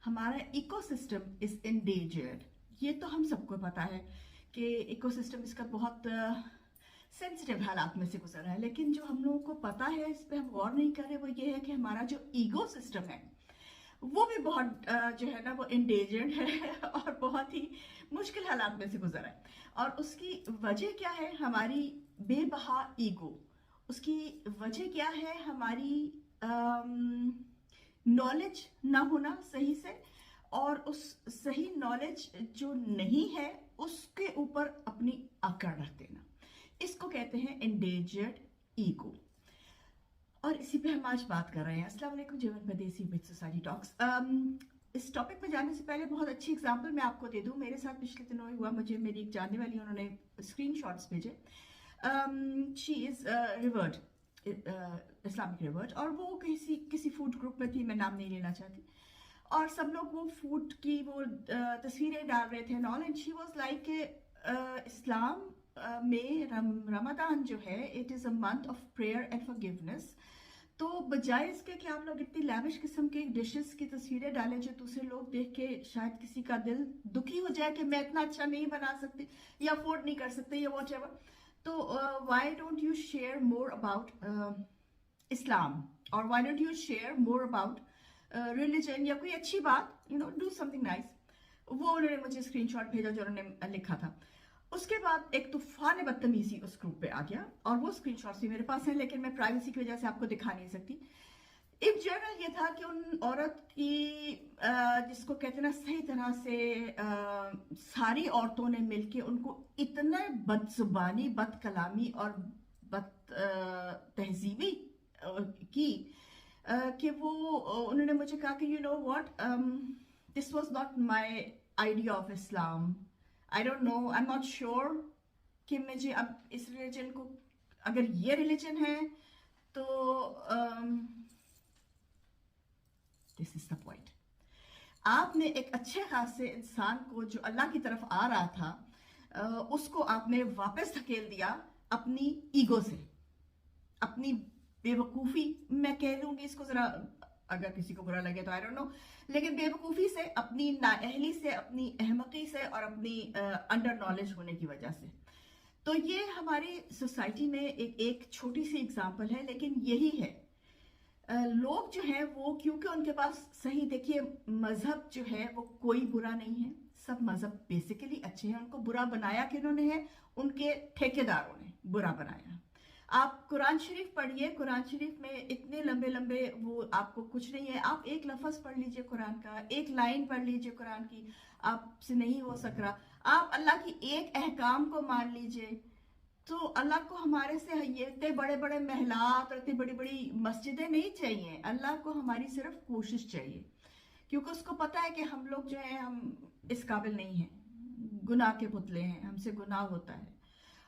हमारा ecosystem is endangered. ये तो हम सबको पता है कि इकोसिस्टम इसका बहुत सेंसिटिव हालात में से गुजर रहा है, लेकिन जो हम लोगों को पता है, इस पे हम गौर नहीं कर रहे, वो ये है कि हमारा जो ईगो सिस्टम है वो भी बहुत जो है ना वो इंडेंजर्ड है और बहुत ही मुश्किल हालात में से गुजर रहा है। और उसकी वजह क्या है? हमारी बेबहा ईगो। उसकी वजह क्या है? हमारी नॉलेज ना होना सही से, और उस सही नॉलेज जो नहीं है उसके ऊपर अपनी अकड़ रख देना। इसको कहते हैं एंडेंजर्ड ईगो। और इसी पे हम आज बात कर रहे हैं। अस्सलाम वालेकुम जीवन परदेसी विद सोसाइटी टॉक्स। इस टॉपिक में जाने से पहले बहुत अच्छी एग्जांपल मैं आपको दे दूं। मेरे साथ पिछले दिनों हुआ, मुझे मेरी एक जानने वाली, उन्होंने स्क्रीनशॉट्स भेजे। She is revert, Islamic revert, और वो किसी फूड ग्रुप में थी, मैं नाम नहीं लेना चाहती, और सब लोग वो फूड की वो तस्वीरें डाल रहे थे नॉल, एंड शी वाज लाइक इस्लाम में रमदान जो है, it is a month of prayer and forgiveness. तो बजाय इसके कि आप लोग इतनी लैविश किस्म के डिशेस की तस्वीरें डालें जो दूसरे लोग देख के शायद किसी का दिल दुखी हो जाए कि मैं इतना अच्छा नहीं बना सकती या अफोर्ड नहीं कर सकती या वॉट एवर, तो why don't you share more about Islam, और why don't you share more about religion, या कोई अच्छी बात, डू समथिंग नाइस। वो उन्होंने मुझे स्क्रीनशॉट भेजा जो उन्होंने लिखा था। उसके बाद एक तूफान बदतमीजी उस ग्रुप पे आ गया, और वो स्क्रीनशॉट्स भी मेरे पास हैं, लेकिन मैं प्राइवेसी की वजह से आपको दिखा नहीं सकती। इन जनरल ये था कि उन औरत की जिसको कहते हैं ना, सही तरह से सारी औरतों ने मिलके उनको इतना बदजुबानी, बद कलामी और बद तहजीबी की कि वो उन्होंने मुझे कहा कि you know what, this was not my idea of Islam, I don't know, I am not sure कि मुझे अब इस रिलीजन को, अगर ये रिलीजन है तो दिस इज द पॉइंट। आपने एक अच्छे खासे इंसान को जो अल्लाह की तरफ आ रहा था उसको आपने वापस धकेल दिया अपनी ईगो से, अपनी बेवकूफी, मैं कह दूंगी इसको, जरा अगर किसी को बुरा लगे तो आई डोंट नो, लेकिन बेवकूफी से, अपनी नाअहली से, अपनी अहमकी से, और अपनी अंडर नॉलेज होने की वजह से। तो ये हमारी सोसाइटी में एक छोटी सी एग्जांपल है, लेकिन यही है। लोग जो हैं वो, क्योंकि उनके पास सही, देखिए मजहब जो है वो कोई बुरा नहीं है, सब मजहब बेसिकली अच्छे हैं। उनको बुरा बनाया किन्होंने है? उनके ठेकेदारों ने बुरा बनाया। आप कुरान शरीफ पढ़िए, कुरान शरीफ में इतने लंबे लंबे वो आपको कुछ नहीं है। आप एक लफ्ज पढ़ लीजिए कुरान का, एक लाइन पढ़ लीजिए कुरान की, आपसे नहीं हो सक रहा, आप अल्लाह की एक अहकाम को मान लीजिए, तो अल्लाह को हमारे से ये इतने बड़े बड़े महलात और इतनी बड़ी बड़ी मस्जिदें नहीं चाहिए। अल्लाह को हमारी सिर्फ कोशिश चाहिए, क्योंकि उसको पता है कि हम लोग जो है, हम इस काबिल नहीं हैं, गुनाह के पुतले हैं, हमसे गुनाह होता है,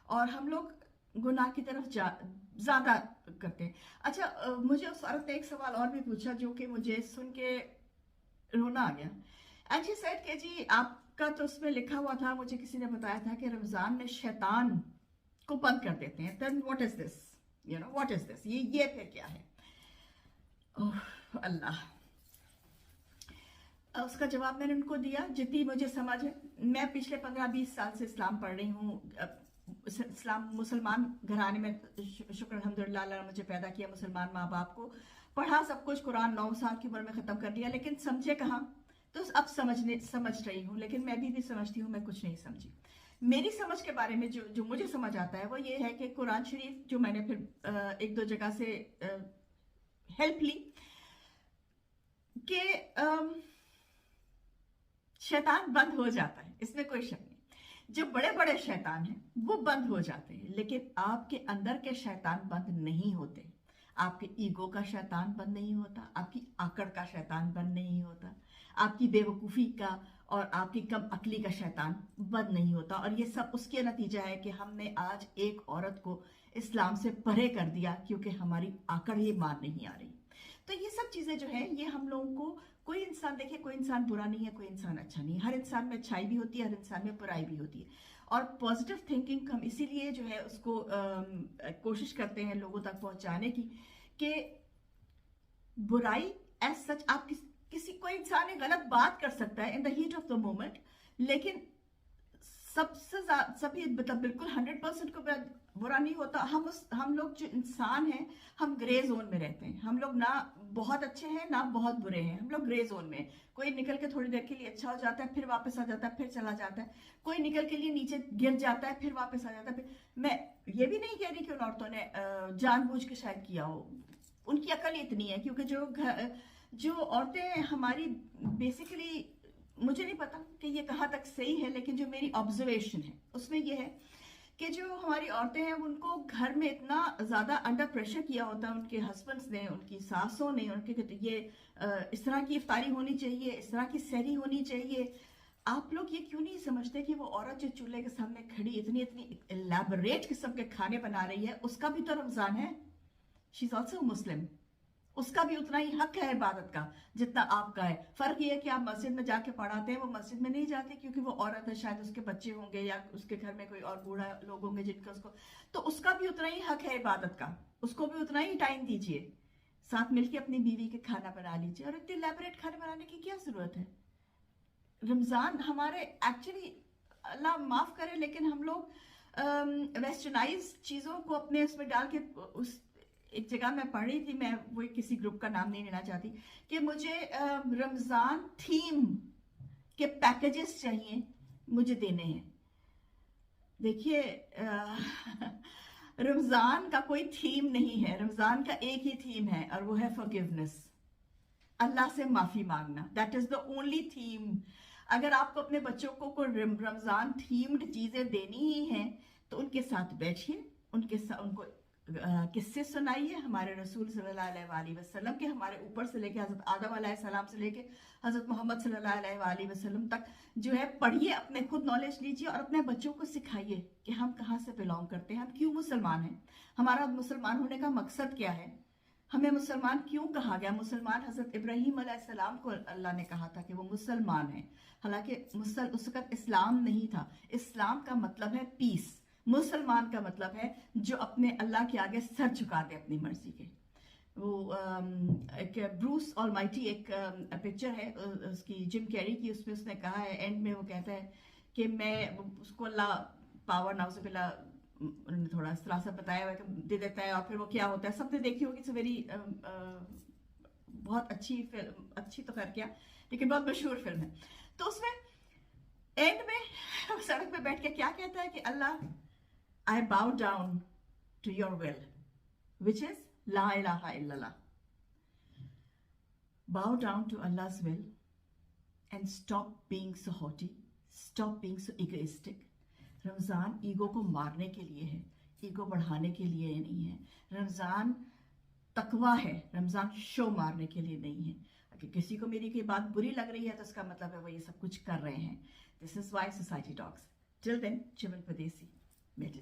और हम लोग गुनाह की तरफ ज्यादा करते हैं। अच्छा, मुझे उस औरत ने एक सवाल और भी पूछा जो कि मुझे सुन के रोना आ गया। एंड शी सेड कि जी आपका तो उसमें लिखा हुआ था, मुझे किसी ने बताया था कि रमजान में शैतान को बंद कर देते हैं। Then what is this, you know what is this, ये फिर क्या है? ओह अल्लाह। उसका जवाब मैंने उनको दिया जितनी मुझे समझ है। मैं पिछले 15-20 साल से इस्लाम पढ़ रही हूँ, इस्लाम मुसलमान घराने में, शुक्र अल्हम्दुलिल्लाह अल्लाह ने मुझे पैदा किया मुसलमान माँ बाप को, पढ़ा सब कुछ, कुरान 9 साल की उम्र में खत्म कर दिया, लेकिन समझे कहाँ? तो अब समझ रही हूँ, लेकिन मैं भी समझती हूँ मैं कुछ नहीं समझी। मेरी समझ के बारे में जो मुझे समझ आता है वो ये है कि कुरान शरीफ, जो मैंने फिर एक दो जगह से हेल्प ली, कि शैतान बंद हो जाता है, इसमें कोई शक नहीं। जो बड़े बड़े शैतान हैं वो बंद हो जाते हैं, लेकिन आपके अंदर के शैतान बंद नहीं होते। आपके ईगो का शैतान बंद नहीं होता, आपकी आकड़ का शैतान बंद नहीं होता, आपकी बेवकूफ़ी का और आपकी कम अकली का शैतान बंद नहीं होता। और ये सब उसके नतीजा है कि हमने आज एक औरत को इस्लाम से परे कर दिया, क्योंकि हमारी आकड़ ये मान नहीं आ रही। तो ये सब चीजें जो है, ये हम लोगों को, कोई इंसान, देखिए कोई इंसान बुरा नहीं है, कोई इंसान अच्छा नहीं है, हर इंसान में अच्छाई भी होती है, हर इंसान में बुराई भी होती है। और पॉजिटिव थिंकिंग हम इसीलिए जो है उसको कोशिश करते हैं लोगों तक पहुंचाने की, कि बुराई एज सच, आप किसी कोई इंसान एक गलत बात कर सकता है in the heat of the moment, लेकिन सबसे सभी मतलब बिल्कुल 100% को बुरा नहीं होता। हम लोग जो इंसान हैं, हम ग्रे जोन में रहते हैं। हम लोग ना बहुत अच्छे हैं ना बहुत बुरे हैं, हम लोग ग्रे जोन में। कोई निकल के थोड़ी देर के लिए अच्छा हो जाता है, फिर वापस आ जाता है, फिर चला जाता है। कोई निकल के लिए नीचे गिर जाता है, फिर वापस आ जाता है। फिर मैं ये भी नहीं कह रही कि उन औरतों ने जानबूझ के शायद किया हो, उनकी अकल इतनी है। क्योंकि जो औरतें हमारी बेसिकली, मुझे नहीं पता कि ये कहाँ तक सही है, लेकिन जो मेरी ऑब्जर्वेशन है उसमें ये है कि जो हमारी औरतें हैं उनको घर में इतना ज़्यादा अंडर प्रेशर किया होता है उनके हस्बैंड्स ने, उनकी सासों ने, उनके ये इस तरह की इफ्तारी होनी चाहिए, इस तरह की सहरी होनी चाहिए। आप लोग ये क्यों नहीं समझते कि वो औरत जो चूल्हे के सामने खड़ी इतनी इतनी एलैबोरेट किस्म के खाने बना रही है, उसका भी तो रमज़ान है। शी इज़ ऑल्सो मुस्लिम, उसका भी उतना ही हक है इबादत का जितना आपका है। फर्क ये है कि आप मस्जिद में जाके पढ़ाते हैं, वो मस्जिद में नहीं जाते क्योंकि वो औरत है, शायद उसके बच्चे होंगे या उसके घर में कोई और बूढ़ा लोग होंगे जिनका उसको, तो उसका भी उतना ही हक है इबादत का, उसको भी उतना ही टाइम दीजिए, साथ मिलके अपनी बीवी के खाना बना लीजिए। और इतनी इलेबोरेट खाना बनाने की क्या जरूरत है? रमजान हमारे एक्चुअली, अल्लाह माफ करे, लेकिन हम लोग वेस्टर्नाइज चीजों को अपने उसमें डाल के, उस एक जगह मैं पढ़ रही थी, मैं वो किसी ग्रुप का नाम नहीं लेना चाहती, कि मुझे रमजान थीम के पैकेजेस चाहिए, मुझे देने हैं। देखिए रमजान का कोई थीम नहीं है, रमजान का एक ही थीम है और वो है फॉरगिवनेस, अल्लाह से माफी मांगना। That is the only theme. अगर आपको अपने बच्चों को रमजान थीम्ड चीजें देनी ही हैं तो उनके साथ बैठिए, उनके साथ उनको किस्से सुनाइए हमारे रसूल सल्लल्लाहु अलैहि वसल्लम के, हमारे ऊपर से लेके हजरत आदम अलैहिस्सलाम से लेके हजरत मोहम्मद सल्लल्लाहु अलैहि वसल्लम तक जो है पढ़िए, अपने खुद नॉलेज लीजिए और अपने बच्चों को सिखाइए कि हम कहाँ से बिलोंग करते हैं, हम क्यों मुसलमान हैं, हमारा मुसलमान होने का मकसद क्या है, हमें मुसलमान क्यों कहा गया। मुसलमान हजरत इब्राहीम अलैहिस्सलाम को अल्लाह ने कहा था कि वो मुसलमान है, हालांकि उस वक्त इस्लाम नहीं था। इस्लाम का मतलब है पीस, मुसलमान का मतलब है जो अपने अल्लाह के आगे सर झुका दे अपनी मर्जी के। वो एक ब्रूस ऑलमाइटी एक पिक्चर है उसकी, जिम कैरी की, उसमें उसने कहा है एंड में, वो कहता है कि मैं उसको अल्लाह पावर नाउजुबिल्ला उन्होंने थोड़ा इस तरह से बताया हुआ कि दे देता है और फिर वो क्या होता है, सबने देखी होगी, इट्स वेरी बहुत अच्छी फिल्म, अच्छी तो खैर क्या, लेकिन बहुत मशहूर फिल्म है। तो उसमें एंड में सड़क पे बैठ के क्या कहता है कि अल्लाह, I bow down to your will, which is La ilaha illallah. Bow down to Allah's will and stop being so haughty, stop being so egoistic. Ramzan ego को मारने के लिए है, ईगो बढ़ाने के लिए नहीं है। रमज़ान तकवा है, रमज़ान शो मारने के लिए नहीं है। अगर किसी को मेरी कोई बात बुरी लग रही है तो इसका मतलब है वो ये सब कुछ कर रहे हैं। This is why society talks. Till then, Chiman Pardesi, मेरे